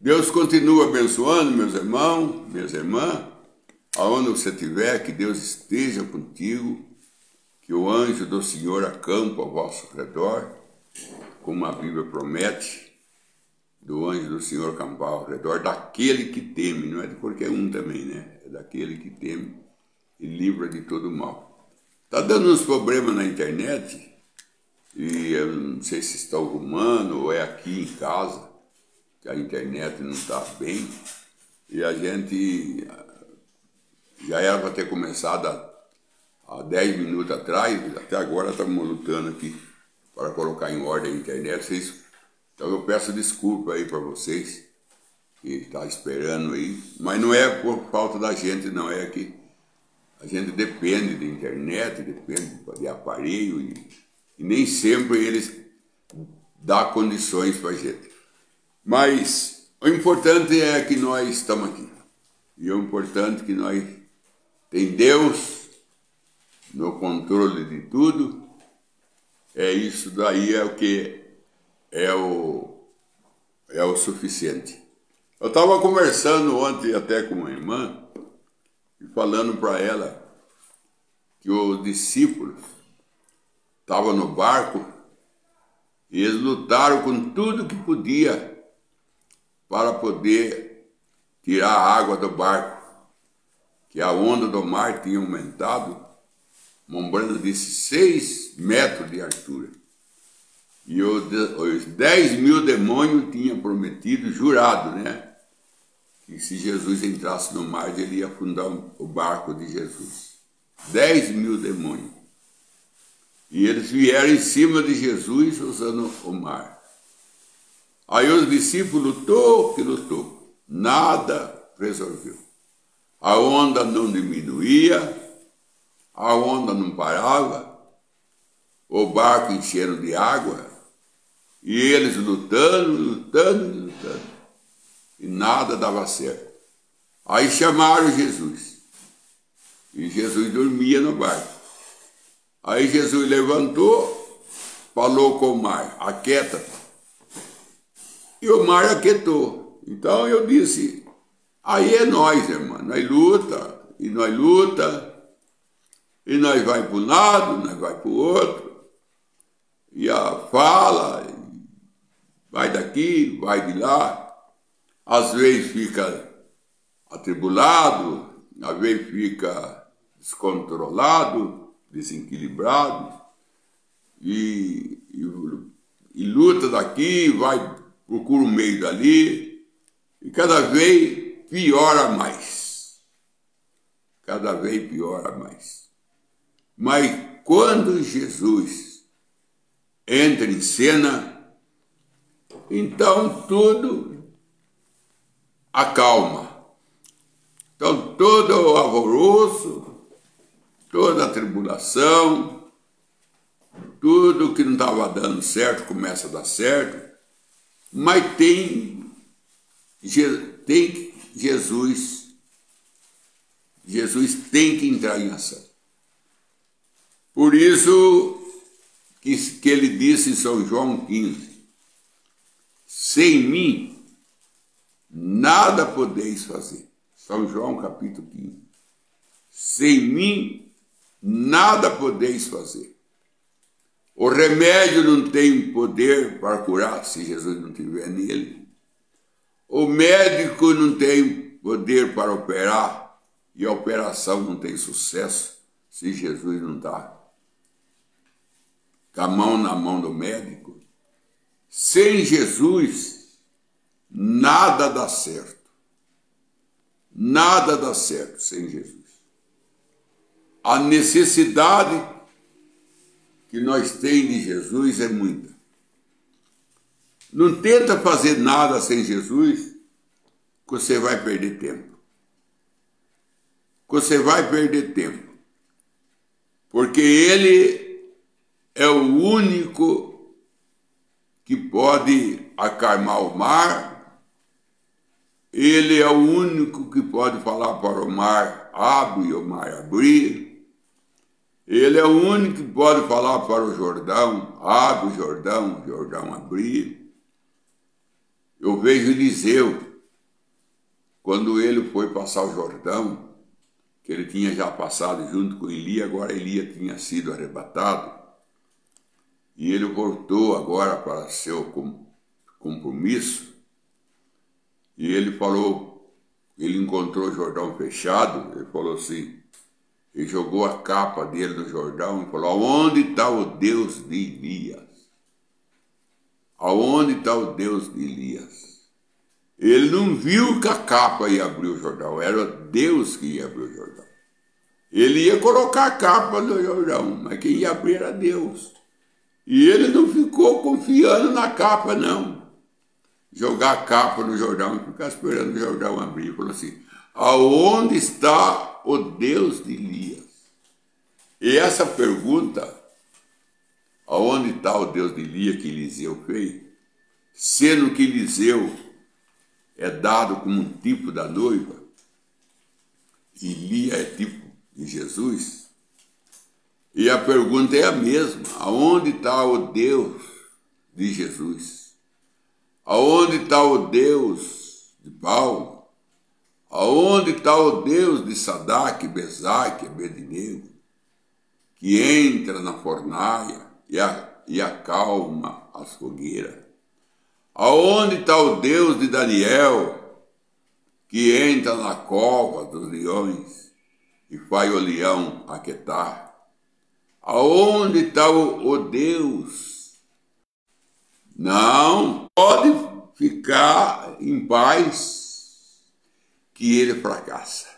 Deus continua abençoando, meus irmãos, minhas irmãs, aonde você estiver, que Deus esteja contigo, que o anjo do Senhor acampa ao vosso redor, como a Bíblia promete, do anjo do Senhor acampar ao redor daquele que teme, não é de qualquer um também, né? É daquele que teme e livra de todo mal. Está dando uns problemas na internet, e eu não sei se está arrumando ou é aqui em casa, que a internet não está bem, e a gente já era para ter começado há 10 minutos atrás, até agora estamos lutando aqui para colocar em ordem a internet. Então eu peço desculpa aí para vocês que estão esperando aí, mas não é por falta da gente, não, é que a gente depende de internet, depende de aparelho e nem sempre eles dão condições para a gente. Mas o importante é que nós estamos aqui. E o importante é que nós tem Deus no controle de tudo. É isso daí, é o que é o suficiente. Eu estava conversando ontem até com uma irmã e falando para ela que os discípulos estavam no barco e eles lutaram com tudo que podia para poder tirar a água do barco, que a onda do mar tinha aumentado, uma banda de 6 metros de altura. E os 10 mil demônios tinham prometido, jurado, né? Que se Jesus entrasse no mar, ele ia afundar o barco de Jesus. 10 mil demônios. E eles vieram em cima de Jesus usando o mar. Aí os discípulos lutou, nada resolveu. A onda não diminuía, a onda não parava, o barco enchendo de água, e eles lutando, e nada dava certo. Aí chamaram Jesus, e Jesus dormia no barco. Aí Jesus levantou, falou com o mar, aquieta-te. E o mar aquietou. Então eu disse, aí é nós, irmão, nós luta, e nós vai para um lado, nós vai para o outro, e fala, vai daqui, vai de lá, às vezes fica atribulado, às vezes fica descontrolado, desequilibrado, e luta daqui, procura o meio dali, e cada vez piora mais. Cada vez piora mais. Mas quando Jesus entra em cena, então tudo acalma. Então todo o alvoroço, toda a tribulação, tudo que não estava dando certo começa a dar certo. Mas tem Jesus tem que entrar em ação. Por isso que ele disse em São João 15, sem mim nada podeis fazer. São João capítulo 15. Sem mim nada podeis fazer. O remédio não tem poder para curar se Jesus não estiver nele. O médico não tem poder para operar e a operação não tem sucesso se Jesus não está com a mão na mão do médico. Sem Jesus, nada dá certo. Nada dá certo sem Jesus. A necessidade que nós temos de Jesus é muita. Não tenta fazer nada sem Jesus, que você vai perder tempo. Você vai perder tempo. Porque Ele é o único que pode acalmar o mar. Ele é o único que pode falar para o mar, abre, e o mar abrir. Ele é o único que pode falar para o Jordão, abre o Jordão abrir. Eu vejo Eliseu quando ele foi passar o Jordão, que ele tinha já passado junto com Elias, agora Elias tinha sido arrebatado, e ele voltou agora para seu compromisso, e ele falou, ele encontrou o Jordão fechado, ele falou assim, ele jogou a capa dele no Jordão e falou, aonde está o Deus de Elias? Aonde está o Deus de Elias? Ele não viu que a capa ia abrir o Jordão, era Deus que ia abrir o Jordão. Ele ia colocar a capa no Jordão, mas quem ia abrir era Deus. E ele não ficou confiando na capa, não. Jogar a capa no Jordão e ficar esperando o Jordão abrir. Ele falou assim, aonde está o Deus de Elias? E essa pergunta, aonde está o Deus de Elias que Eliseu fez, sendo que Eliseu é dado como um tipo da noiva, Elias é tipo de Jesus, e a pergunta é a mesma, aonde está o Deus de Jesus? Aonde está o Deus de Paulo? Aonde está o Deus de Sadraque, Mesaque, Abednego, que entra na fornalha e acalma as fogueiras? Aonde está o Deus de Daniel, que entra na cova dos leões e faz o leão aquietar? Aonde está o Deus? Não pode ficar em paz, que ele fracassa.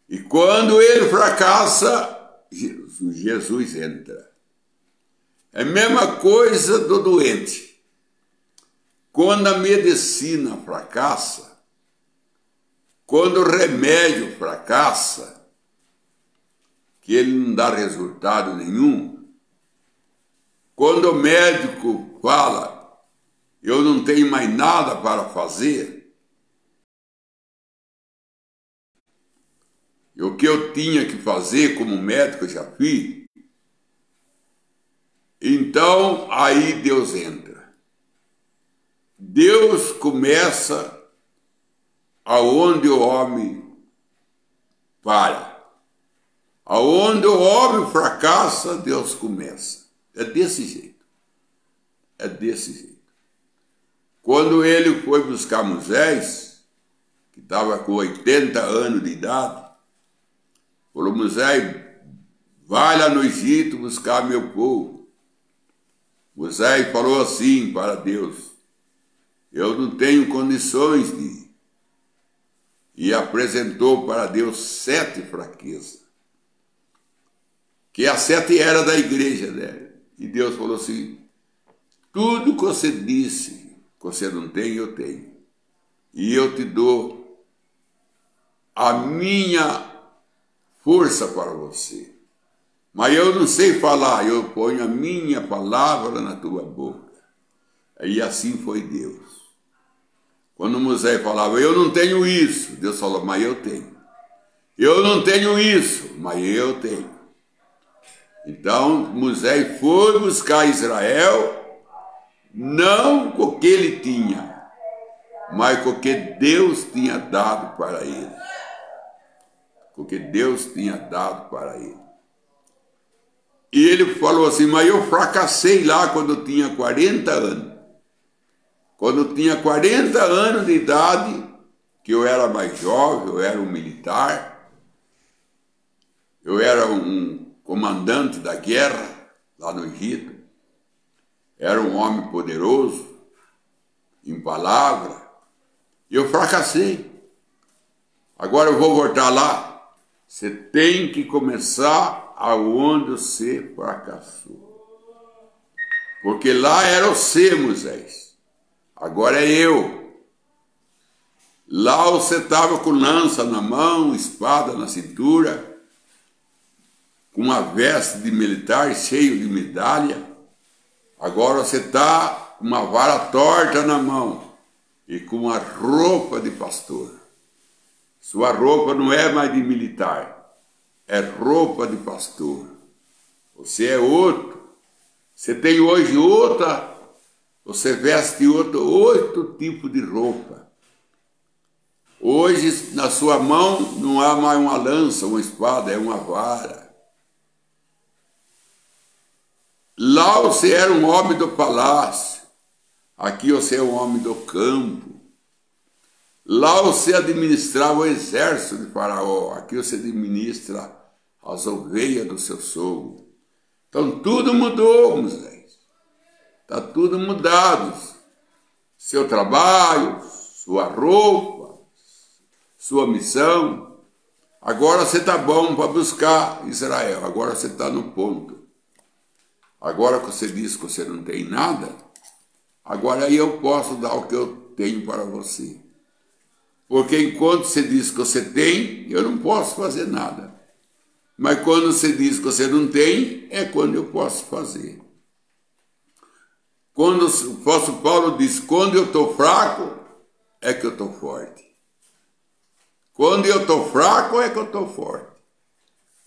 E quando ele fracassa, Jesus entra. É a mesma coisa do doente. Quando a medicina fracassa, quando o remédio fracassa, que ele não dá resultado nenhum, quando o médico fala, eu não tenho mais nada para fazer, e o que eu tinha que fazer como médico eu já fiz, então aí Deus entra. Deus começa aonde o homem para. Aonde o homem fracassa, Deus começa. É desse jeito. É desse jeito. Quando ele foi buscar Moisés, que estava com 80 anos de idade, falou, Moisés, vai lá no Egito buscar meu povo. Moisés falou assim para Deus, eu não tenho condições de ir. E apresentou para Deus 7 fraquezas. Que as 7 eram da igreja dela. E Deus falou assim, tudo que você disse, que você não tem, eu tenho. E eu te dou a minha força para você. Mas eu não sei falar, eu ponho a minha palavra na tua boca. E assim foi Deus. Quando Moisés falava, eu não tenho isso, Deus falou, mas eu tenho. Eu não tenho isso, mas eu tenho. Então, Moisés foi buscar Israel, não com o que ele tinha, mas com o que Deus tinha dado para ele. Com o que Deus tinha dado para ele. E ele falou assim, mas eu fracassei lá quando eu tinha 40 anos. Quando eu tinha 40 anos de idade, que eu era mais jovem, eu era um militar, eu era um comandante da guerra lá no Egito, era um homem poderoso, em palavra, e eu fracassei. Agora eu vou voltar lá. Você tem que começar aonde você fracassou. Porque lá era você, Moisés. Agora é eu. Lá você estava com lança na mão, espada na cintura, com uma veste de militar cheio de medalha. Agora você está com uma vara torta na mão e com uma roupa de pastor. Sua roupa não é mais de militar, é roupa de pastor. Você é outro. Você tem hoje outra. Você veste outro tipos de roupa. Hoje, na sua mão, não há mais uma lança, uma espada, é uma vara. Lá você era um homem do palácio, aqui você é um homem do campo. Lá você administrava o exército de Faraó, aqui você administra as ovelhas do seu sogro. Então tudo mudou, Moisés. Está tudo mudado. Seu trabalho, sua roupa, sua missão. Agora você está bom para buscar Israel. Agora você está no ponto. Agora que você diz que você não tem nada, agora aí eu posso dar o que eu tenho para você. Porque enquanto você diz que você tem, eu não posso fazer nada. Mas quando você diz que você não tem, é quando eu posso fazer. Quando o apóstolo Paulo diz, quando eu estou fraco, é que eu estou forte. Quando eu estou fraco, é que eu estou forte.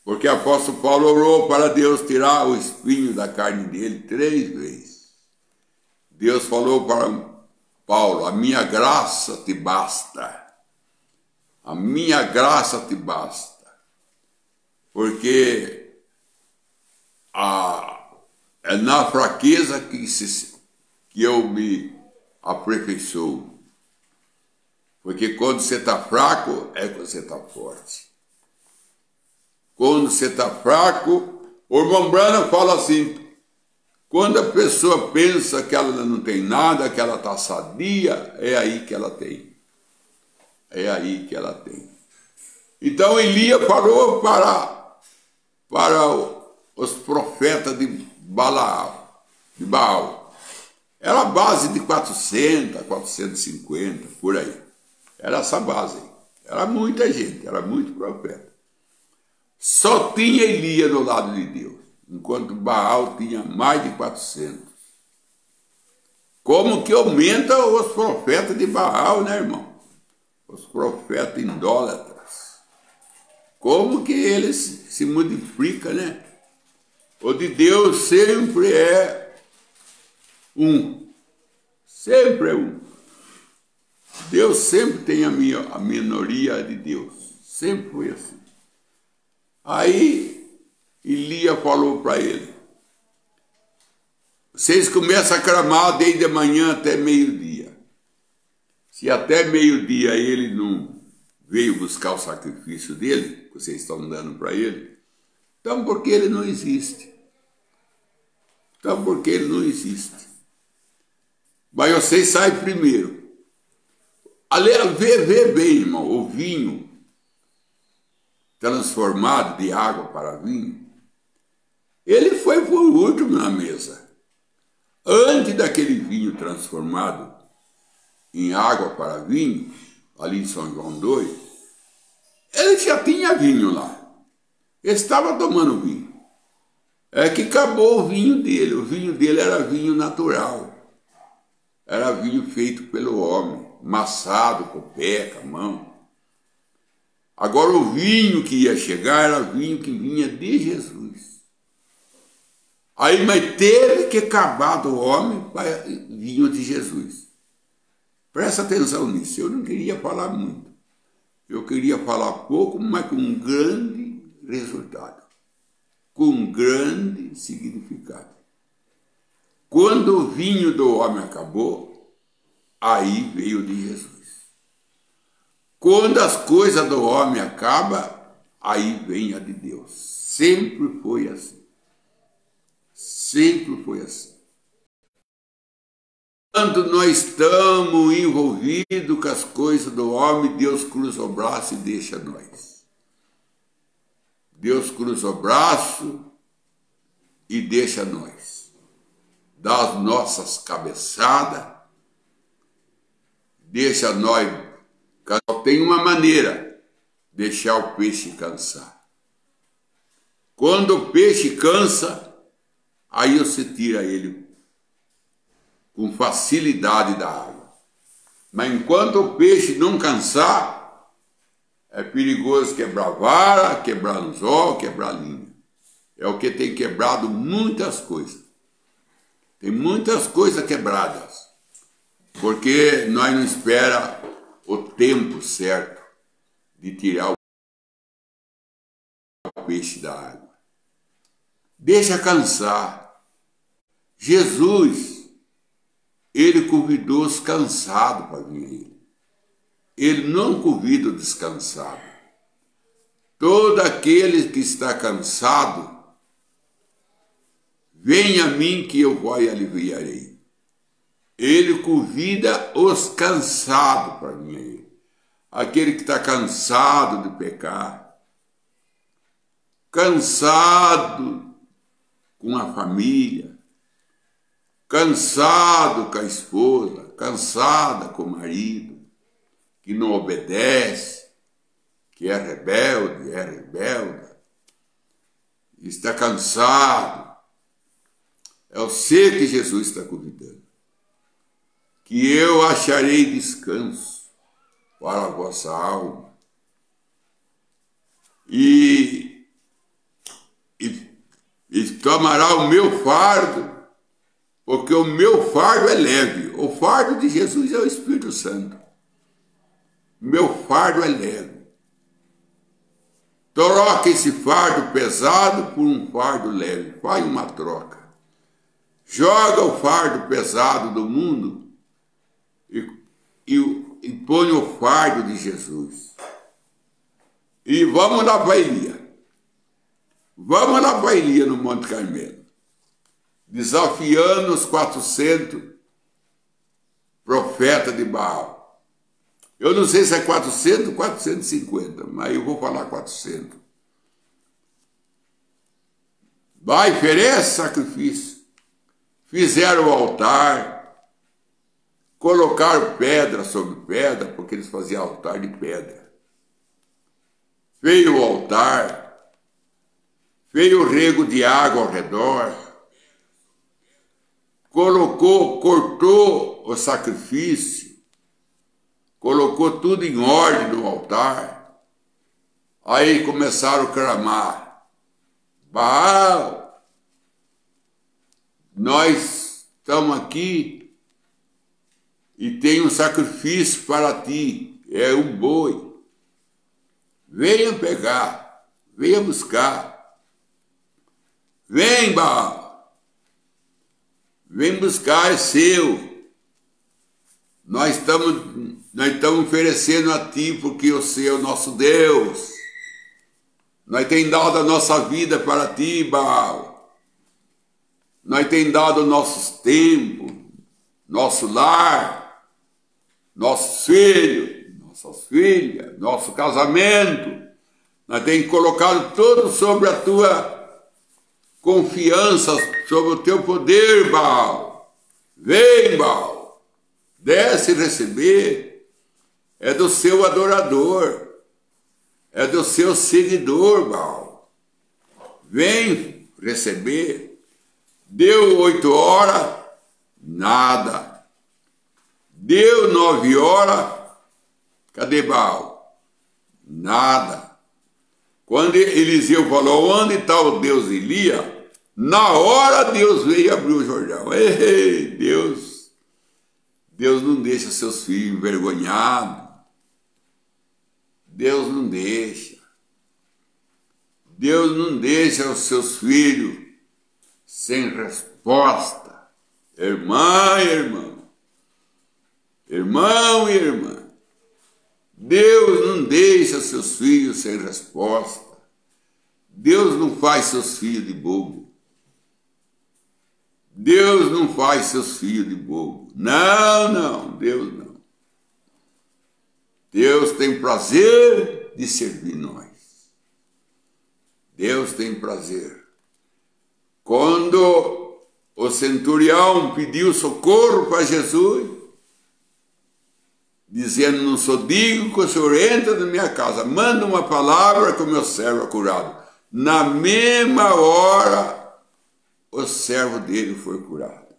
Porque o apóstolo Paulo orou para Deus tirar o espinho da carne dele 3 vezes. Deus falou para Paulo, a minha graça te basta. A minha graça te basta. Porque é na fraqueza que eu me aperfeiçoo. Porque quando você está fraco, é que você está forte. Quando você está fraco, o irmão Branham fala assim, quando a pessoa pensa que ela não tem nada, que ela está sadia, é aí que ela tem. É aí que ela tem. Então Elias falou para os profetas de Baal. Era a base de 400, 450, por aí. Era essa base aí. Era muita gente, era muito profeta. Só tinha Elias do lado de Deus, enquanto Baal tinha mais de 400. Como que aumenta os profetas de Baal, né, irmão? Os profetas idólatras. Como que eles se modificam, né? O de Deus sempre é um. Sempre é um. Deus sempre tem a minoria de Deus. Sempre foi assim. Aí Elias falou para ele, vocês começam a clamar desde a manhã até meio-dia. Se até meio-dia ele não veio buscar o sacrifício dele, que vocês estão dando para ele, então porque ele não existe. Então porque ele não existe. Mas vocês saem primeiro. Vê bem, irmão, o vinho transformado de água para vinho, ele foi por último na mesa. Antes daquele vinho transformado em água para vinho, ali em São João 2, ele já tinha vinho lá. Ele estava tomando vinho. É que acabou o vinho dele. O vinho dele era vinho natural. Era vinho feito pelo homem, maçado com o pé, com a mão. Agora o vinho que ia chegar era vinho que vinha de Jesus. Aí, mas teve que acabar do homem para vinho de Jesus. Presta atenção nisso. Eu não queria falar muito. Eu queria falar pouco, mas com um grande resultado. Com um grande significado. Quando o vinho do homem acabou, aí veio o de Jesus. Quando as coisas do homem acabam, aí vem a de Deus. Sempre foi assim. Sempre foi assim. Quando nós estamos envolvidos com as coisas do homem, Deus cruza o braço e deixa nós. Deus cruza o braço e deixa nós. Dá as nossas cabeçadas, deixa nós. Tem uma maneira, deixar o peixe cansar. Quando o peixe cansa, aí você tira ele com facilidade da água. Mas enquanto o peixe não cansar, é perigoso quebrar vara, quebrar anzol, quebrar linha. É o que tem quebrado muitas coisas. Tem muitas coisas quebradas. Porque nós não esperamos o tempo certo de tirar o peixe da água. Deixa cansar. Jesus, ele convidou os cansados para vir a ele. Ele não convida o descansado. Todo aquele que está cansado, venha a mim que eu vou e aliviarei. Ele convida os cansados para vir a ele. Aquele que está cansado de pecar, cansado com a família, cansado com a esposa, cansada com o marido, que não obedece, que é rebelde, está cansado. É você que Jesus está convidando. Que eu acharei descanso para a vossa alma. E tomará o meu fardo, porque o meu fardo é leve. O fardo de Jesus é o Espírito Santo. Meu fardo é leve. Troca esse fardo pesado por um fardo leve. Faz uma troca. Joga o fardo pesado do mundo e põe o fardo de Jesus. E vamos lá para Elias. Vamos lá para Elias no Monte Carmelo. Desafiando os 400 profetas de Baal. Eu não sei se é 400 ou 450, mas eu vou falar 400. Vai, oferece sacrifício. Fizeram o altar, colocaram pedra sobre pedra, porque eles faziam altar de pedra. Veio o altar, veio o rego de água ao redor, cortou o sacrifício, colocou tudo em ordem no altar. Aí começaram a clamar: Baal, nós estamos aqui e tem um sacrifício para ti, é um boi. Venha pegar, venha buscar. Vem, Baal, vem buscar, é seu. Nós estamos oferecendo a ti porque você é o nosso Deus. Nós temos dado a nossa vida para ti, Baal. Nós temos dado nossos tempos, nosso lar, nossos filhos, nossas filhas, nosso casamento. Nós temos colocado tudo sobre a tua confiança, sobre o teu poder, Baal. Vem, Baal. Desce receber. É do seu adorador. É do seu seguidor, Baal. Vem receber. Deu 8 horas, nada. Deu 9 horas, cadê Baal? Nada. Quando Eliseu falou, onde está o Deus Elias? Na hora Deus veio abrir o Jordão. Ei, Deus não deixa seus filhos envergonhados. Deus não deixa. Deus não deixa os seus filhos sem resposta. Irmã e irmão. Irmão e irmã. Deus não deixa seus filhos sem resposta. Deus não faz seus filhos de bobo. Deus não faz seus filhos de bobo. Não, Deus não. Deus tem prazer de servir nós. Deus tem prazer. Quando o centurião pediu socorro para Jesus, dizendo, não sou digno que o senhor entre na minha casa, manda uma palavra que o meu servo é curado. Na mesma hora, o servo dele foi curado.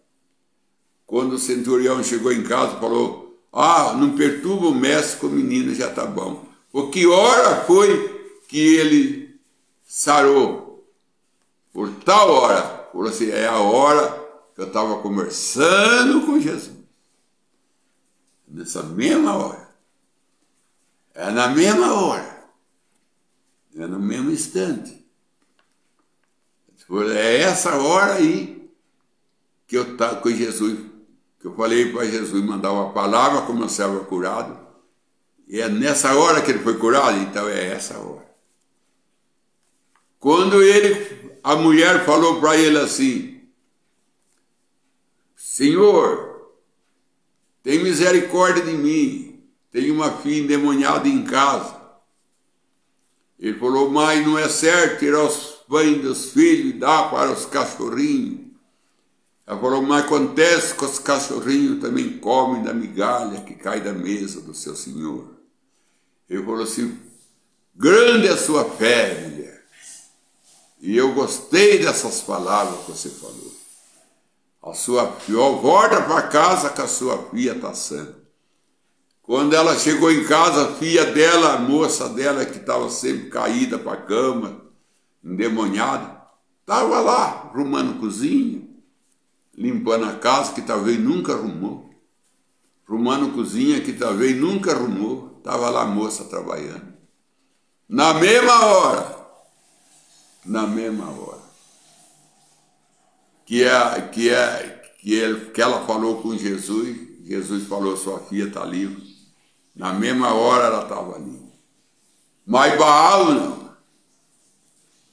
Quando o centurião chegou em casa, falou, não perturba o mestre com o menino, já está bom. Por que hora foi que ele sarou? Por tal hora. Falou assim, é a hora que eu estava conversando com Jesus. Nessa mesma hora. É na mesma hora. É no mesmo instante. É essa hora aí que eu estava com Jesus, que eu falei para Jesus mandar uma palavra como meu servo curado. E é nessa hora que ele foi curado, então é essa hora. Quando a mulher falou para ele assim: Senhor, tem misericórdia de mim, tenho uma filha endemoniada em casa. Ele falou: mas não é certo tirar os pães dos filhos e dar para os cachorrinhos. Ela falou: mas acontece que os cachorrinhos também comem da migalha que cai da mesa do seu senhor. Ele falou assim: grande é a sua fé, mulher. E eu gostei dessas palavras que você falou. A sua filha, volta para casa que a sua filha está sã. Quando ela chegou em casa, a filha dela, a moça dela, que estava sempre caída para a cama, endemoniada, estava lá, arrumando cozinha, limpando a casa, que talvez nunca arrumou. Arrumando cozinha, que talvez nunca arrumou. Estava lá a moça trabalhando. Na mesma hora, que ela falou com Jesus, Jesus falou: sua filha está livre. Na mesma hora ela estava ali. Mas Baal não.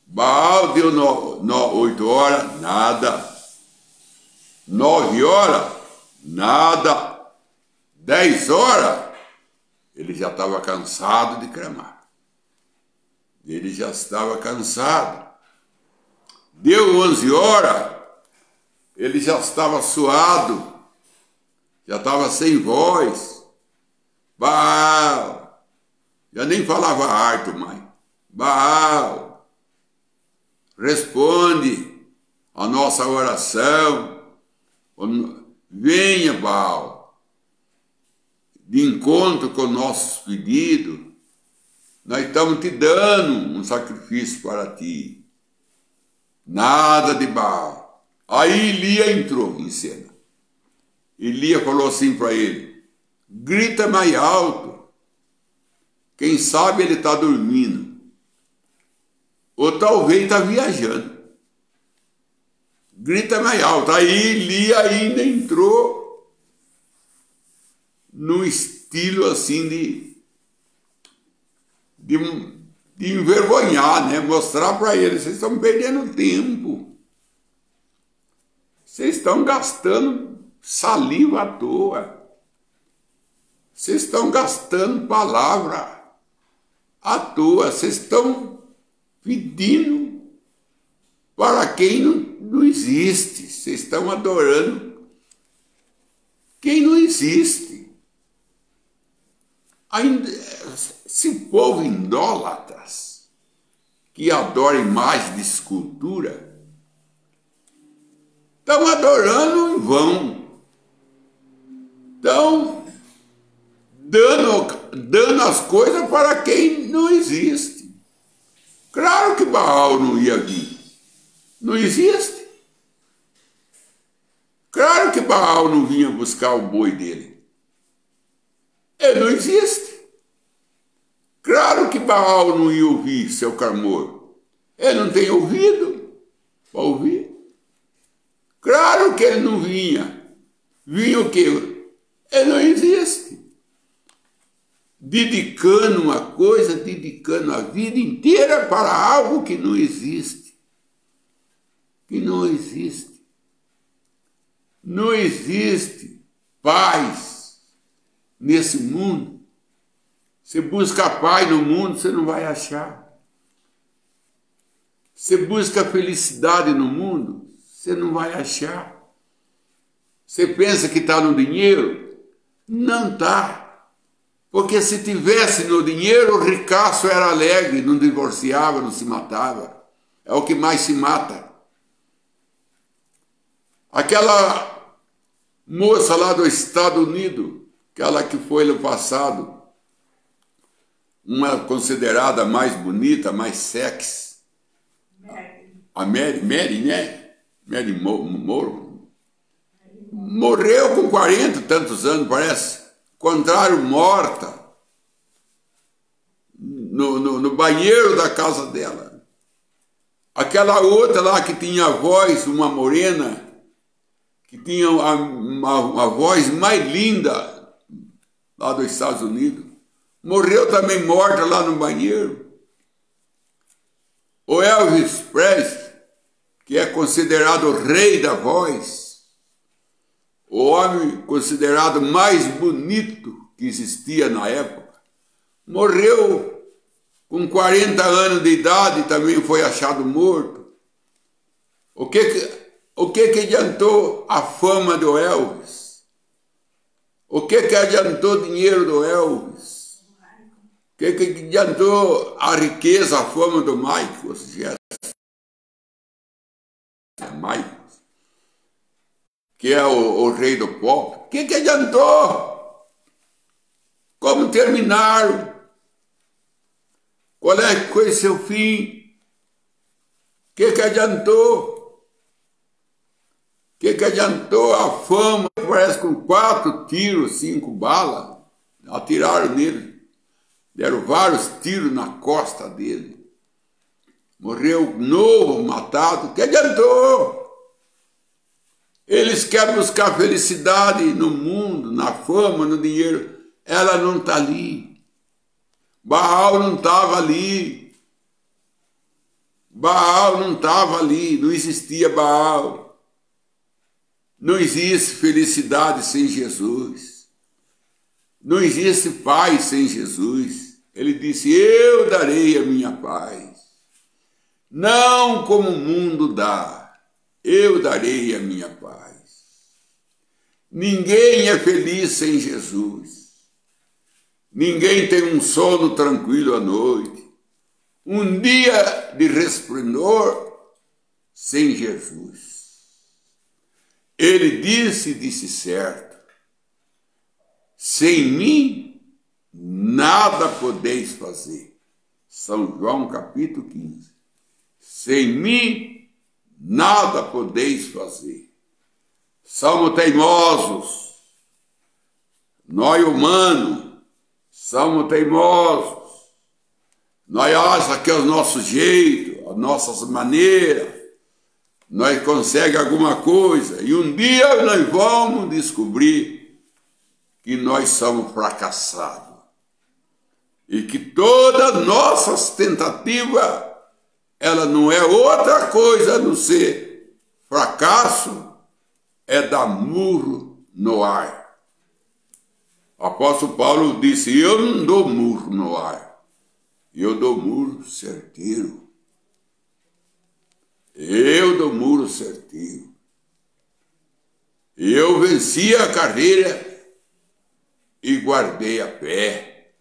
Baal deu 8 horas, nada. 9 horas, nada. 10 horas, ele já estava cansado de clamar. Ele já estava cansado. Deu 11 horas, ele já estava suado, já estava sem voz. Baal, já nem falava harto mais. Baal, responde a nossa oração. Venha, Baal, de encontro com nossos pedidos. Nós estamos te dando um sacrifício para ti. Nada de Baal. Aí Elia entrou em cena. Elia falou assim para ele: grita mais alto. Quem sabe ele está dormindo. Ou talvez está viajando. Grita mais alto. Aí Elia ainda entrou no estilo assim de envergonhar, né? Mostrar para eles: vocês estão perdendo tempo. Vocês estão gastando saliva à toa. Vocês estão gastando palavra à toa. Vocês estão pedindo para quem não existe. Vocês estão adorando quem não existe. Ainda, esse povo idólatras que adora imagem de escultura estão adorando em vão. Estão dando as coisas para quem não existe. Claro que Baal não ia vir. Não existe. Claro que Baal não vinha buscar o boi dele. Ele não existe. Claro que Baal não ia ouvir seu clamor. Ele não tem ouvido para ouvir. Claro que ele não vinha. Vinha o quê? Ele não existe. Dedicando uma coisa, dedicando a vida inteira para algo que não existe. Que não existe. Não existe paz nesse mundo. Você busca paz no mundo, você não vai achar. Você busca felicidade no mundo, você não vai achar. Você pensa que está no dinheiro? Não está. Porque se tivesse no dinheiro, o ricaço era alegre, não divorciava, não se matava. É o que mais se mata. Aquela moça lá do Estados Unidos, aquela que foi no passado, uma considerada mais bonita, mais sexy. A Mary, né? Mary Moro. Morreu com 40 e tantos anos, parece. Encontraram morta. no banheiro da casa dela. Aquela outra lá que tinha a voz, uma morena, que tinha uma voz mais linda lá dos Estados Unidos, morreu também morta lá no banheiro. O Elvis Presley, que é considerado o rei da voz, o homem considerado mais bonito que existia na época, morreu com 40 anos de idade e também foi achado morto. O que adiantou a fama do Elvis? O que adiantou o dinheiro do Elvis? O que adiantou a riqueza, a fama do Michael Jackson? Que é o rei do pop. O que adiantou? Como terminaram? Qual é que foi seu fim? O que adiantou? O que adiantou a fama? Parece com 4 tiros, 5 balas. Atiraram nele. Deram vários tiros na costa dele. Morreu novo, matado. O que adiantou? Eles querem buscar felicidade no mundo, na fama, no dinheiro. Ela não está ali. Baal não estava ali. Baal não estava ali. Não existia Baal. Não existe felicidade sem Jesus. Não existe paz sem Jesus. Ele disse, eu darei a minha paz. Não como o mundo dá. Eu darei a minha paz. Ninguém é feliz sem Jesus. Ninguém tem um sono tranquilo à noite. Um dia de resplendor sem Jesus. Ele disse certo. Sem mim, nada podeis fazer. São João capítulo 15. Sem mim, nada podeis fazer. Somos teimosos. Nós humanos somos teimosos. Nós achamos que é o nosso jeito, as nossas maneiras, nós conseguimos alguma coisa. E um dia nós vamos descobrir que nós somos fracassados. E que todas nossas tentativas, ela não é outra coisa a não ser fracasso, é dar murro no ar. O apóstolo Paulo disse, eu não dou murro no ar, eu dou murro certeiro. Eu dou murro certeiro. Eu venci a carreira e guardei a fé.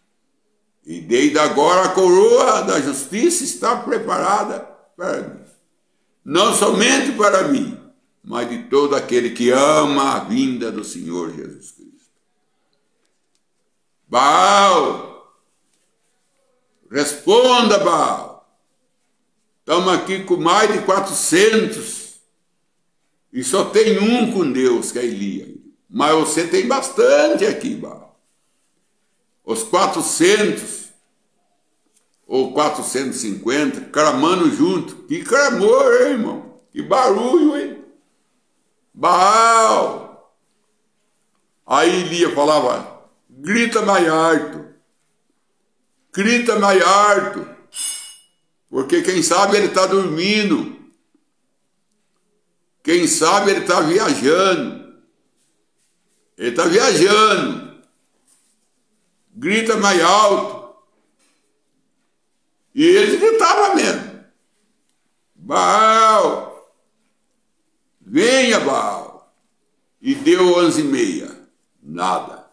E desde agora a coroa da justiça está preparada para mim. Não somente para mim, mas de todo aquele que ama a vinda do Senhor Jesus Cristo. Baal, responda, Baal. Estamos aqui com mais de 400 e só tem um com Deus, que é Elias. Mas você tem bastante aqui, Baal. Os 400 ou 450 clamando junto. Que clamor, hein, irmão? Que barulho, hein? Baal. Aí Elias falava, grita mais alto. Grita mais alto. Porque quem sabe ele está dormindo. Quem sabe ele está viajando. Ele está viajando. Grita mais alto. E ele gritava mesmo. Baal. Venha, Baal. E deu 11h30. Nada.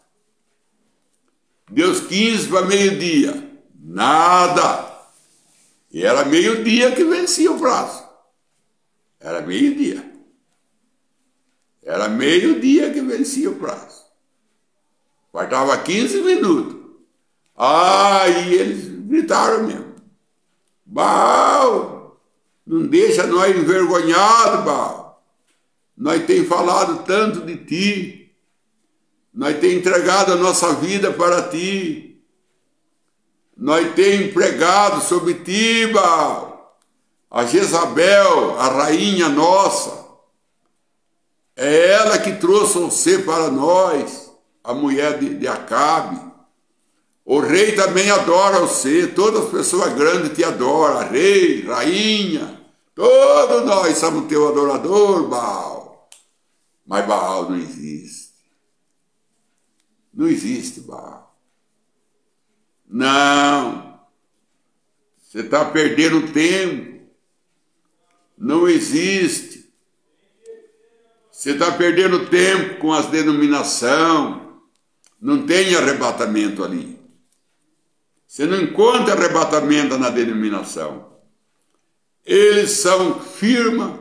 Deu 15 para meio-dia. Nada. E era meio-dia que vencia o prazo. Era meio-dia. Era meio-dia que vencia o prazo. Faltava 15 minutos. Aí eles gritaram mesmo. Baal, não deixa nós envergonhados, Baal. Nós temos falado tanto de ti. Nós temos entregado a nossa vida para ti. Nós temos pregado sobre ti, Baal. A Jezabel, a rainha nossa, é ela que trouxe você para nós, a mulher de Acabe. O rei também adora você, todas as pessoas grandes te adoram, rei, rainha, todos nós somos teu adorador, Baal. Mas Baal não existe. Não existe, Baal. Não. Você está perdendo tempo. Não existe. Você está perdendo tempo com as denominações. Não tem arrebatamento ali. Você não encontra arrebatamento na denominação. Eles são firma.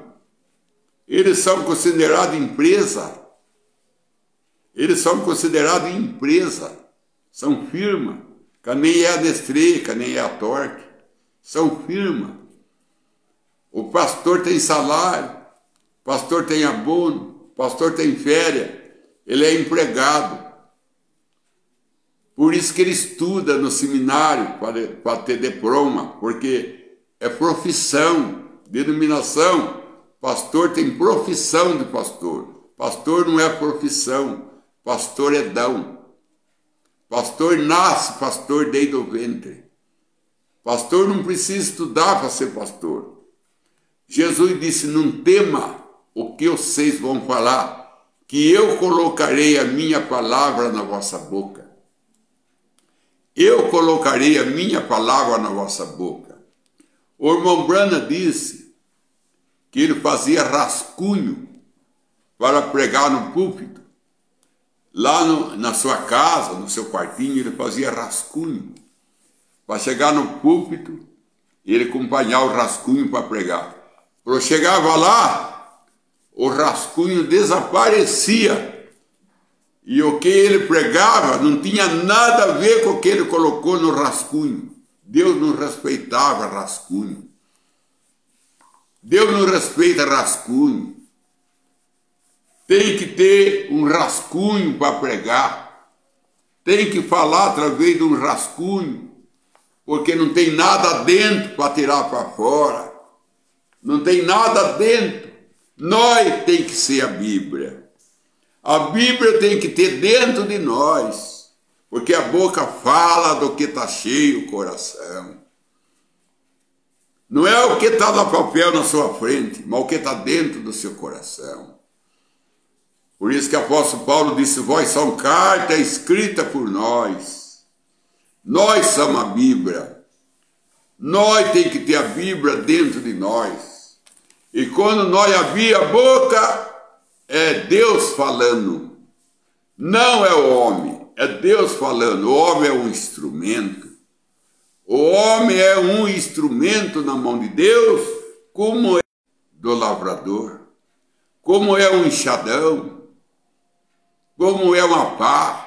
Eles são considerados empresa. Eles são considerados empresa. São firma. Que nem é a Nestlé, que nem é a Torque. São firma. O pastor tem salário. O pastor tem abono. O pastor tem férias. Ele é empregado. Por isso que ele estuda no seminário para ter diploma, porque é profissão, denominação. Pastor tem profissão de pastor. Pastor não é profissão, pastor é dom. Pastor nasce pastor desde o ventre. Pastor não precisa estudar para ser pastor. Jesus disse, não tema o que vocês vão falar, que eu colocarei a minha palavra na vossa boca. Eu colocarei a minha palavra na vossa boca. O irmão Branham disse que ele fazia rascunho para pregar no púlpito. Lá na sua casa, no seu quartinho, ele fazia rascunho. Para chegar no púlpito, ele acompanhava o rascunho para pregar. Quando chegava lá, o rascunho desaparecia. E o que ele pregava não tinha nada a ver com o que ele colocou no rascunho. Deus não respeitava rascunho. Deus não respeita rascunho. Tem que ter um rascunho para pregar. Tem que falar através de um rascunho. Porque não tem nada dentro para tirar para fora. Não tem nada dentro. Nós tem que ser a Bíblia. A Bíblia tem que ter dentro de nós, porque a boca fala do que está cheio o coração. Não é o que está no papel na sua frente, mas o que está dentro do seu coração. Por isso que o apóstolo Paulo disse, vós são carta escrita por nós. Nós somos a Bíblia. Nós tem que ter a Bíblia dentro de nós. E quando nós abrimos a boca, é Deus falando, não é o homem, é Deus falando. O homem é um instrumento. O homem é um instrumento na mão de Deus, como é do lavrador, como é um enxadão, como é uma pá.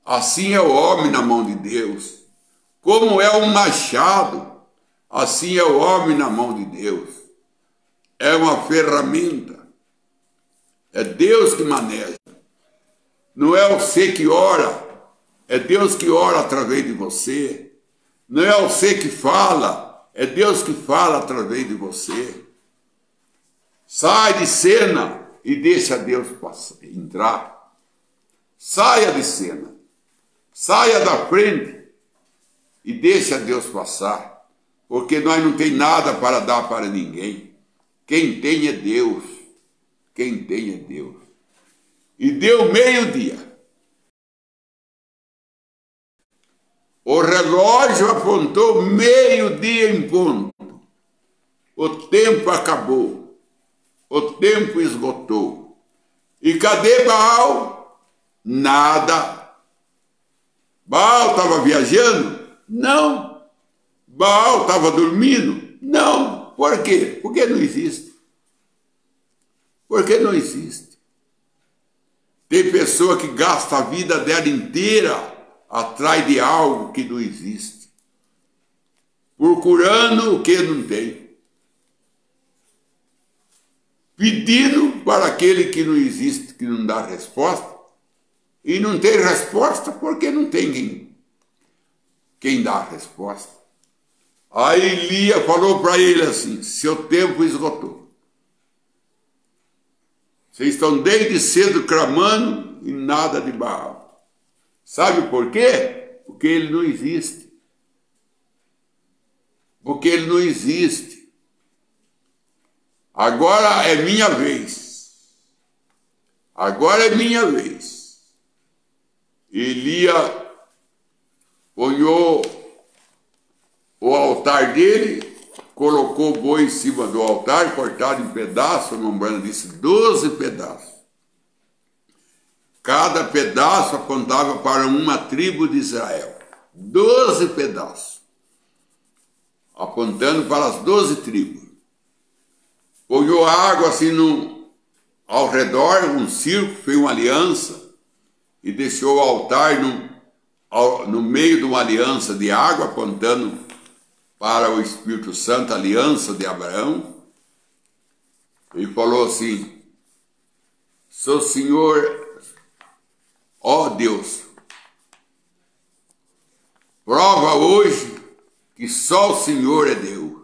Assim é o homem na mão de Deus. Como é um machado, assim é o homem na mão de Deus. É uma ferramenta. É Deus que maneja. Não é você que ora. É Deus que ora através de você. Não é você que fala. É Deus que fala através de você. Sai de cena e deixa Deus entrar. Saia de cena. Saia da frente e deixa Deus passar. Porque nós não tem nada para dar para ninguém. Quem tem é Deus. Quem tem é Deus. E deu meio-dia. O relógio apontou meio-dia em ponto. O tempo acabou. O tempo esgotou. E cadê Baal? Nada. Baal estava viajando? Não. Baal estava dormindo? Não. Por quê? Porque não existe. Porque não existe. Tem pessoa que gasta a vida dela inteira atrás de algo que não existe. Procurando o que não tem. Pedindo para aquele que não existe, que não dá resposta. E não tem resposta porque não tem quem dá a resposta. Aí Elias falou para ele assim: seu tempo esgotou. Vocês estão desde cedo clamando e nada de Baal. Sabe por quê? Porque ele não existe. Porque ele não existe. Agora é minha vez. Agora é minha vez. Elias olhou o altar dele, colocou o boi em cima do altar, cortado em pedaços, lembrando disse 12 pedaços. Cada pedaço apontava para uma tribo de Israel. 12 pedaços. Apontando para as 12 tribos. Olhou a água assim ao redor, um círculo, fez uma aliança, e deixou o altar no meio de uma aliança de água, apontando para o Espírito Santo, a aliança de Abraão. Ele falou assim: seu Senhor, ó Deus, prova hoje que só o Senhor é Deus.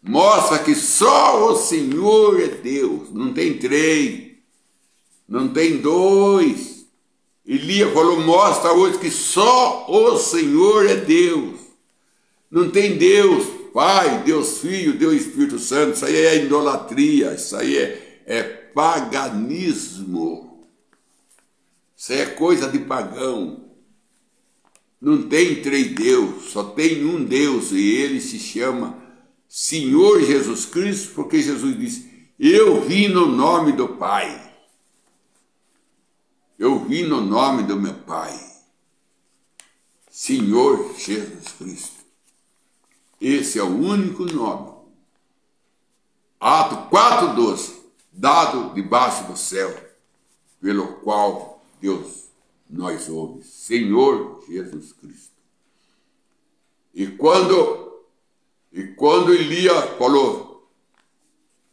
Mostra que só o Senhor é Deus. Não tem 3, não tem 2. Elias falou: mostra hoje que só o Senhor é Deus. Não tem Deus Pai, Deus Filho, Deus Espírito Santo. Isso aí é idolatria, isso aí é paganismo. Isso aí é coisa de pagão. Não tem 3 deuses, só tem um Deus, e ele se chama Senhor Jesus Cristo, porque Jesus disse: eu vim no nome do Pai. Eu vim no nome do meu Pai. Senhor Jesus Cristo. Esse é o único nome. Atos 4:12, dado debaixo do céu, pelo qual Deus nós ouve, Senhor Jesus Cristo. E quando Elias falou: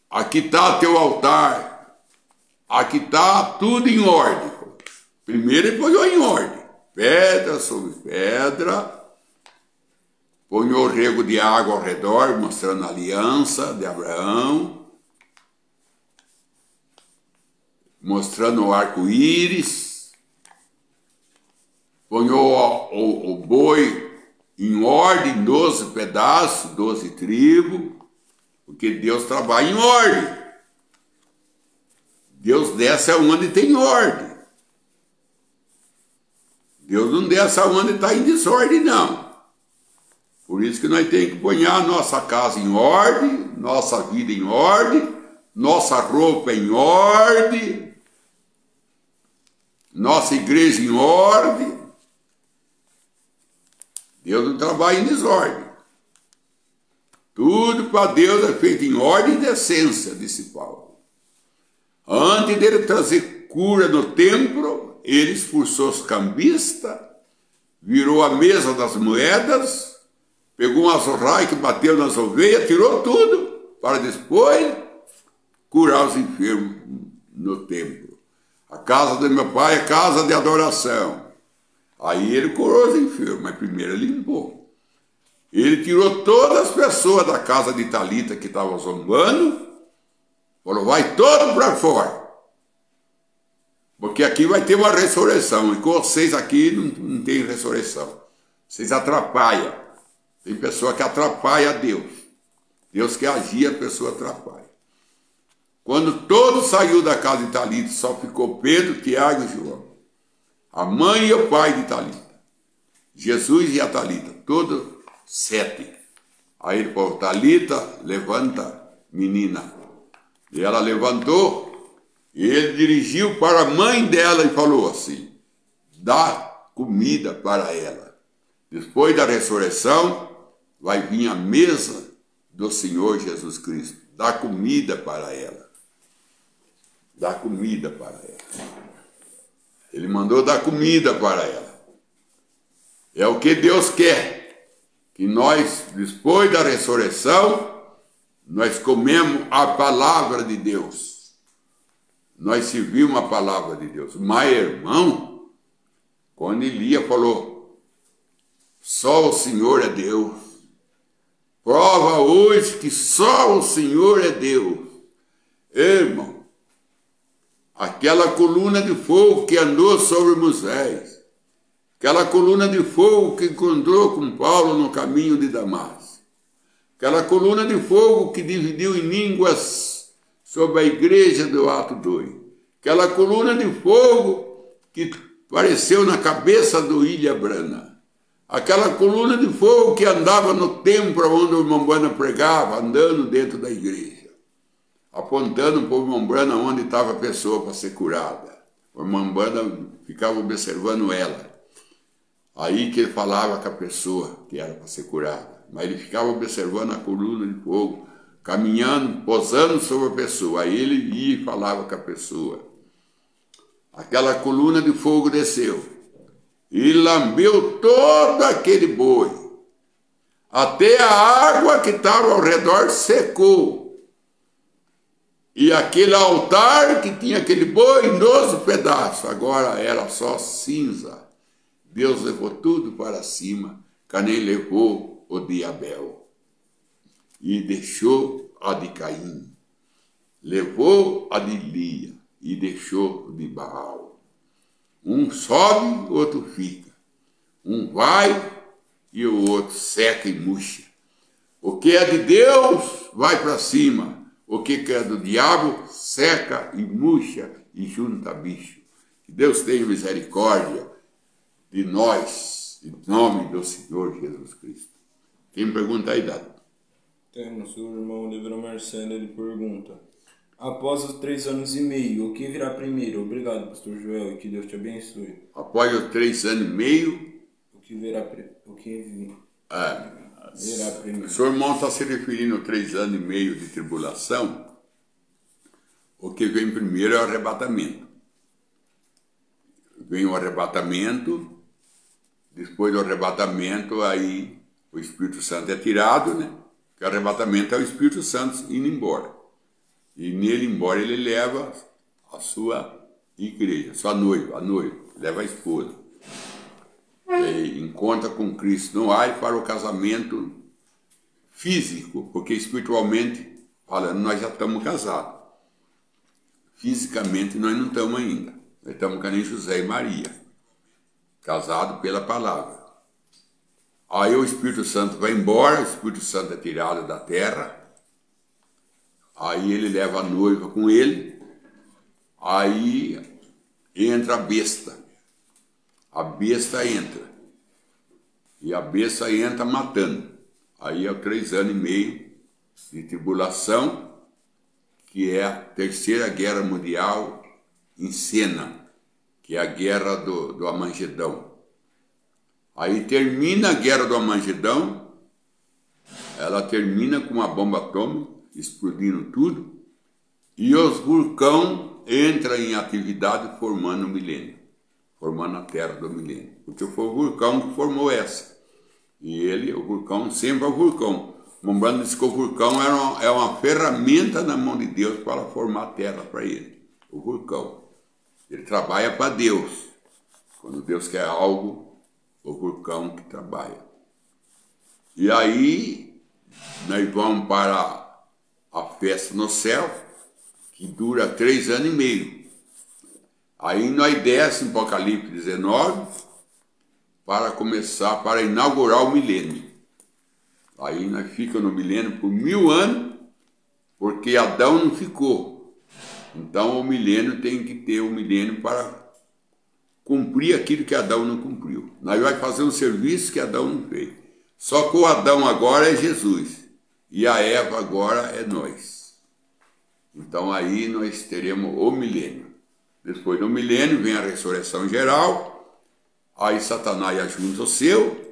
aqui está teu altar, aqui está tudo em ordem. Primeiro ele põe em ordem, pedra sobre pedra, põe o rego de água ao redor, mostrando a aliança de Abraão, mostrando o arco-íris, põe o boi em ordem, 12 pedaços, 12 tribos, porque Deus trabalha em ordem. Deus desce aonde tem ordem. Deus não desce aonde está em desordem, não. Por isso que nós temos que pôr a nossa casa em ordem, nossa vida em ordem, nossa roupa em ordem, nossa igreja em ordem. Deus não trabalha em desordem. Tudo para Deus é feito em ordem e decência, disse Paulo. Antes dele trazer cura no templo, ele expulsou os cambistas, virou a mesa das moedas, pegou um azorraio que bateu nas ovelhas, tirou tudo, para depois curar os enfermos no templo. A casa do meu pai é casa de adoração. Aí ele curou os enfermos, mas primeiro ele limpou. Ele tirou todas as pessoas da casa de Talita que estavam zombando, falou: vai todo para fora, porque aqui vai ter uma ressurreição, e com vocês aqui não tem ressurreição. Vocês atrapalham. Tem pessoa que atrapalha a Deus. Deus quer agir, a pessoa atrapalha. Quando todos saiu da casa de Talita, só ficou Pedro, Tiago e João. A mãe e o pai de Talita. Jesus e a Talita, todos 7. Aí ele falou: Talita, levanta, menina. E ela levantou, e ele dirigiu para a mãe dela e falou assim: dá comida para ela. Depois da ressurreição, vai vir a mesa do Senhor Jesus Cristo. Dá comida para ela. Dá comida para ela. Ele mandou dar comida para ela. É o que Deus quer. Que nós, depois da ressurreição, nós comemos a palavra de Deus. Nós servimos a palavra de Deus. Mas, irmão, quando Elias falou: só o Senhor é Deus. Prova hoje que só o Senhor é Deus. Irmão, aquela coluna de fogo que andou sobre Moisés, aquela coluna de fogo que encontrou com Paulo no caminho de Damasco, aquela coluna de fogo que dividiu em línguas sobre a igreja do Ato 2, aquela coluna de fogo que apareceu na cabeça do Ilha Brana, aquela coluna de fogo que andava no templo onde o irmão Brana pregava, andando dentro da igreja, apontando para o irmão Brana onde estava a pessoa para ser curada. O irmão Brana ficava observando ela. Aí que ele falava com a pessoa que era para ser curada. Mas ele ficava observando a coluna de fogo, caminhando, posando sobre a pessoa. Aí ele ia e falava com a pessoa. Aquela coluna de fogo desceu e lambeu todo aquele boi. Até a água que estava ao redor secou. E aquele altar que tinha aquele boi em 12 pedaços, agora era só cinza. Deus levou tudo para cima, que nem levou o de Abel. E deixou a de Caim. Levou a de Lia e deixou de Baal. Um sobe, o outro fica. Um vai e o outro seca e murcha. O que é de Deus vai para cima. O que é do diabo seca e murcha e junta bicho. Que Deus tenha misericórdia de nós, em nome do Senhor Jesus Cristo. Quem pergunta aí, Dado? Temos o irmão Oliveira Marcelo, ele pergunta: após os 3 anos e meio, o que virá primeiro? Obrigado, pastor Joel, e que Deus te abençoe. Após os 3 anos e meio, o que virá primeiro? O seu irmão está se referindo a 3 anos e meio de tribulação. O que vem primeiro é o arrebatamento. Vem o arrebatamento. Depois do arrebatamento, aí o Espírito Santo é tirado, né? Porque o arrebatamento é o Espírito Santo indo embora. E nele embora ele leva a sua igreja, sua noiva, leva a esposa. E encontra com Cristo no ar para o casamento físico, porque espiritualmente, falando, nós já estamos casados. Fisicamente nós não estamos ainda. Nós estamos com nem José e Maria. Casado pela palavra. Aí o Espírito Santo vai embora, o Espírito Santo é tirado da terra, aí ele leva a noiva com ele, aí entra a besta entra, e a besta entra matando. Aí é 3 anos e meio de tribulação, que é a Terceira Guerra Mundial em cena, que é a Guerra do Armagedão. Aí termina a Guerra do Armagedão, ela termina com uma bomba atômica, explodindo tudo, e os vulcões entram em atividade formando o milênio, formando a Terra do milênio. Porque foi o vulcão que formou essa. E o vulcão, sempre é o vulcão. Lembrando que o vulcão é uma ferramenta na mão de Deus para formar a Terra para ele, o vulcão. Ele trabalha para Deus. Quando Deus quer algo, o vulcão que trabalha. E aí, nós vamos para a festa no céu, que dura 3 anos e meio. Aí nós descemos para o Apocalipse 19, para inaugurar o milênio. Aí nós ficamos no milênio por 1000 anos, porque Adão não ficou. Então o milênio tem que ter o milênio para cumprir aquilo que Adão não cumpriu. Nós vamos fazer um serviço que Adão não fez. Só que o Adão agora é Jesus. E a Eva agora é nós. Então aí nós teremos o milênio. Depois do milênio vem a ressurreição geral. Aí Satanás ajunta o seu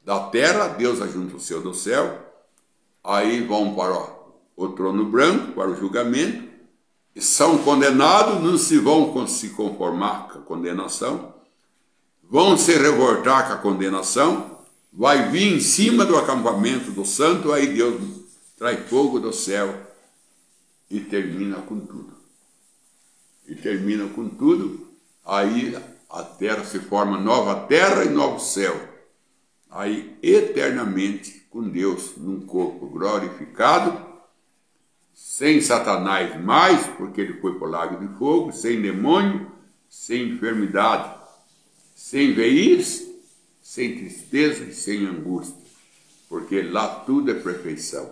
da terra, Deus ajunta o seu do céu. Aí vão para o trono branco, para o julgamento. E são condenados, não se vão se conformar com a condenação, vão se revoltar com a condenação, vai vir em cima do acampamento do santo, aí Deus traz fogo do céu e termina com tudo. Aí a terra se forma nova terra e novo céu. aí eternamente com Deus, num corpo glorificado, sem Satanás mais, porque ele foi para o lago de fogo, sem demônio, sem enfermidade, sem veios, sem tristeza e sem angústia, porque lá tudo é perfeição.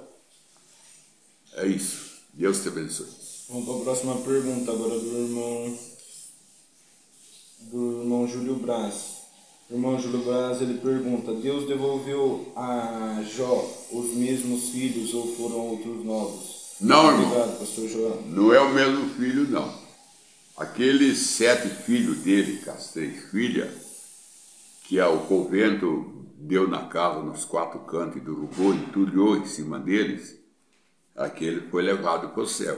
É isso. Deus te abençoe. Vamos para a próxima pergunta agora do irmão Júlio Braz. O irmão Júlio Braz, ele pergunta: Deus devolveu a Jó os mesmos filhos ou foram outros novos? Não, irmão. Obrigado, pastor João. Não é o mesmo filho, não. Aqueles 7 filhos dele, com as 3 filhas, que o convento deu na casa, nos 4 cantos, e derrubou, entulhou em cima deles, aquele foi levado para o céu.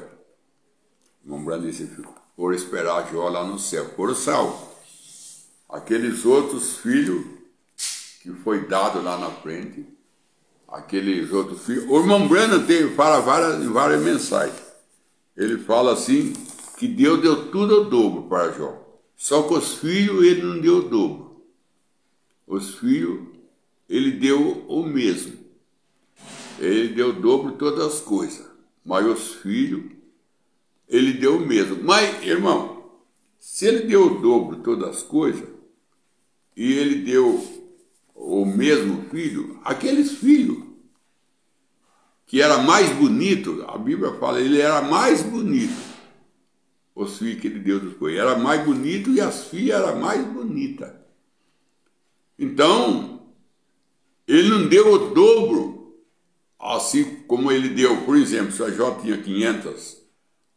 O irmão Brando disse: por esperar Jó lá no céu, foram salvos. Aqueles outros filhos que foi dado lá na frente, aqueles outros filhos. O irmão Brando fala várias mensagens. Ele fala assim, que Deus deu tudo ao dobro para Jó. Só que os filhos ele não deu o dobro. Os filhos ele deu o mesmo. Ele deu o dobro de todas as coisas. Mas os filhos ele deu o mesmo. Mas, irmão, se ele deu o dobro de todas as coisas, e ele deu o mesmo filho, aqueles filhos que era mais bonito, a Bíblia fala, ele era mais bonito, os filhos que ele deu depois, era mais bonito e as filhas eram mais bonitas. Então, ele não deu o dobro, assim como ele deu, por exemplo, se a Jó tinha 500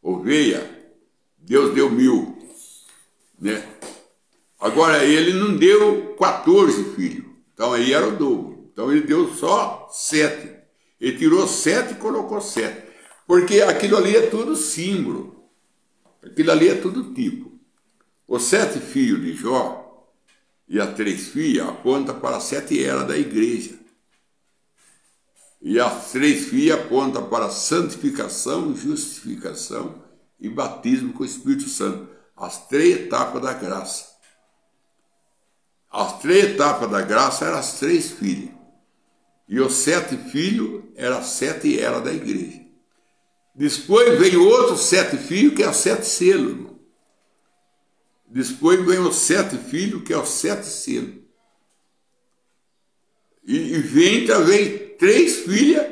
ovelhas, Deus deu 1000, né? Agora, ele não deu 14 filhos, então aí era o dobro. Então ele deu só 7. Ele tirou 7 e colocou 7. Porque aquilo ali é tudo símbolo. Aquilo ali é tudo tipo. Os 7 filhos de Jó e as 3 filhas apontam para as 7 eras da igreja. E as 3 filhas apontam para santificação, justificação e batismo com o Espírito Santo. As 3 etapas da graça. As 3 etapas da graça eram as 3 filhas. E os 7 filhos eram as 7 eras da igreja. Depois vem outros 7 filhos, que é os 7 selos. Irmão. Depois vem os 7 filhos, que é os 7 selos. E vem também 3 filhas,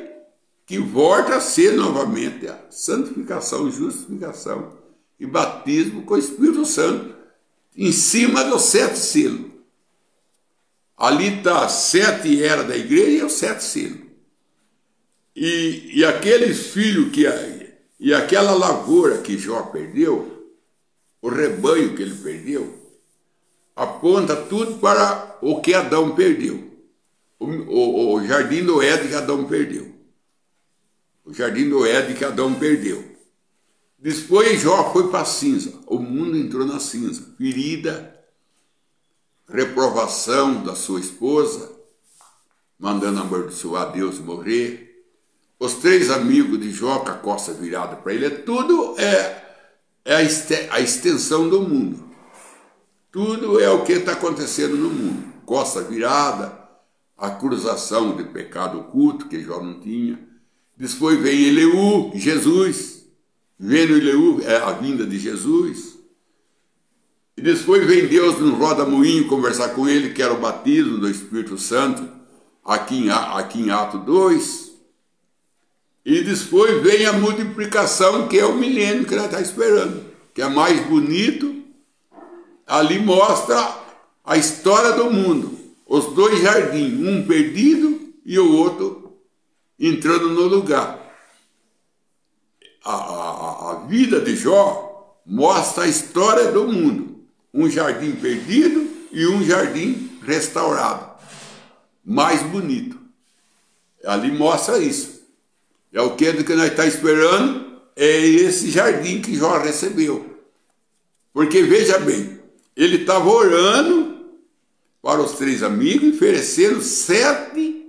que volta a ser novamente a santificação, justificação e batismo com o Espírito Santo, em cima dos 7 selos. Ali está as 7 eras da igreja e os 7 selos. E aqueles filhos e aquela lavoura que Jó perdeu, o rebanho que ele perdeu, aponta tudo para o que Adão perdeu. O jardim do Éden que Adão perdeu. O jardim do Éden que Adão perdeu. Depois Jó foi para a cinza. O mundo entrou na cinza. Ferida, reprovação da sua esposa, mandando amaldiçoar Deus morrer. Os 3 amigos de Jó com a costa virada para ele. Tudo é a extensão do mundo. Tudo é o que está acontecendo no mundo. Costa virada, a acusação de pecado oculto, que Jó não tinha. Depois vem Eliú, Jesus. Vendo Eliú, é a vinda de Jesus. E depois vem Deus no roda-moinho conversar com ele, que era o batismo do Espírito Santo, aqui em Atos 2. E depois vem a multiplicação, que é o milênio que nós estamos esperando, que é mais bonito. Ali mostra a história do mundo. Os 2 jardins, um perdido e o outro entrando no lugar. A vida de Jó mostra a história do mundo. Um jardim perdido e um jardim restaurado. Mais bonito. Ali mostra isso. É o que nós estamos esperando, é esse jardim que Jó recebeu. Porque, veja bem, ele estava orando para os 3 amigos e oferecendo 7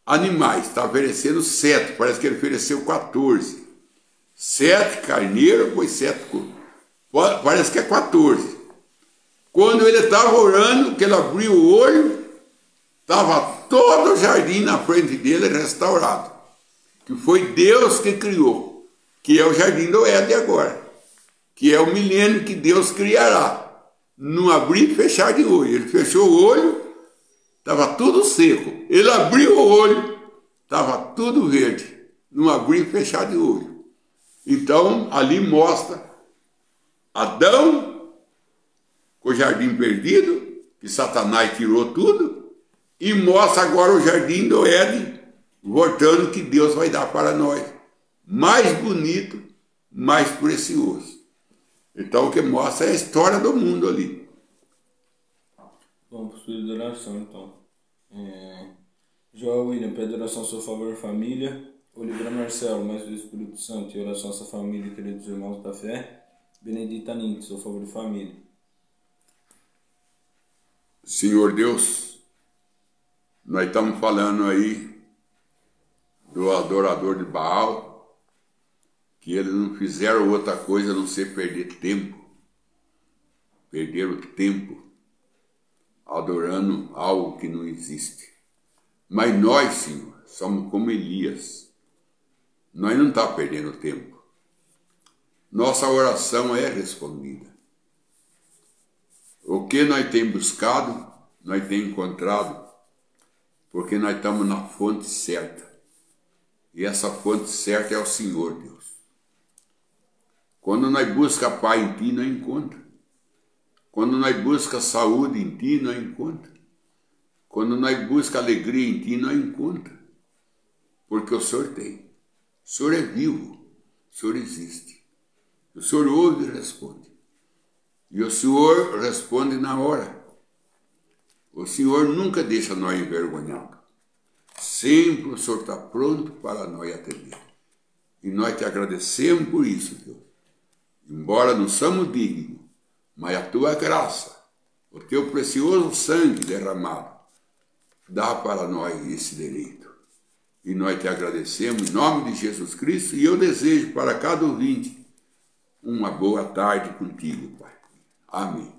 animais. Estava oferecendo 7, parece que ele ofereceu 14. 7 carneiros, depois 7 corpos. Parece que é 14. Quando ele estava orando, que ele abriu o olho, estava todo o jardim na frente dele restaurado, que foi Deus que criou, que é o jardim do Éden agora, que é o milênio que Deus criará, não abrir e fechar de olho. Ele fechou o olho, estava tudo seco, ele abriu o olho, estava tudo verde, não abrir e fechar de olho. Então ali mostra Adão com o jardim perdido, que Satanás tirou tudo, e mostra agora o jardim do Éden, voltando, que Deus vai dar para nós, mais bonito, mais precioso. Então o que mostra é a história do mundo ali. Vamos para o estudo de oração, então. João William, pede oração a seu favor, família. Oliveira Marcelo, mais do Espírito Santo, e oração a sua família, queridos irmãos da fé. Benedita Nint, seu favor, família. Senhor Deus, nós estamos falando aí do adorador de Baal, que eles não fizeram outra coisa a não ser perder tempo. Perderam tempo adorando algo que não existe. Mas nós, Senhor, somos como Elias. Nós não estamos perdendo tempo. Nossa oração é respondida. O que nós temos buscado, nós temos encontrado, porque nós estamos na fonte certa. E essa fonte certa é o Senhor Deus. Quando nós buscamos paz em Ti, nós encontramos. Quando nós buscamos saúde em Ti, nós encontramos. Quando nós buscamos alegria em Ti, nós encontramos. Porque o Senhor tem. O Senhor é vivo. O Senhor existe. O Senhor ouve e responde. E o Senhor responde na hora. O Senhor nunca deixa nós envergonhados. Sempre o Senhor está pronto para nós atender. E nós te agradecemos por isso, Deus. Embora não somos dignos, mas a tua graça, o teu precioso sangue derramado, dá para nós esse direito. E nós te agradecemos em nome de Jesus Cristo, e eu desejo para cada ouvinte uma boa tarde contigo, Pai. Amém.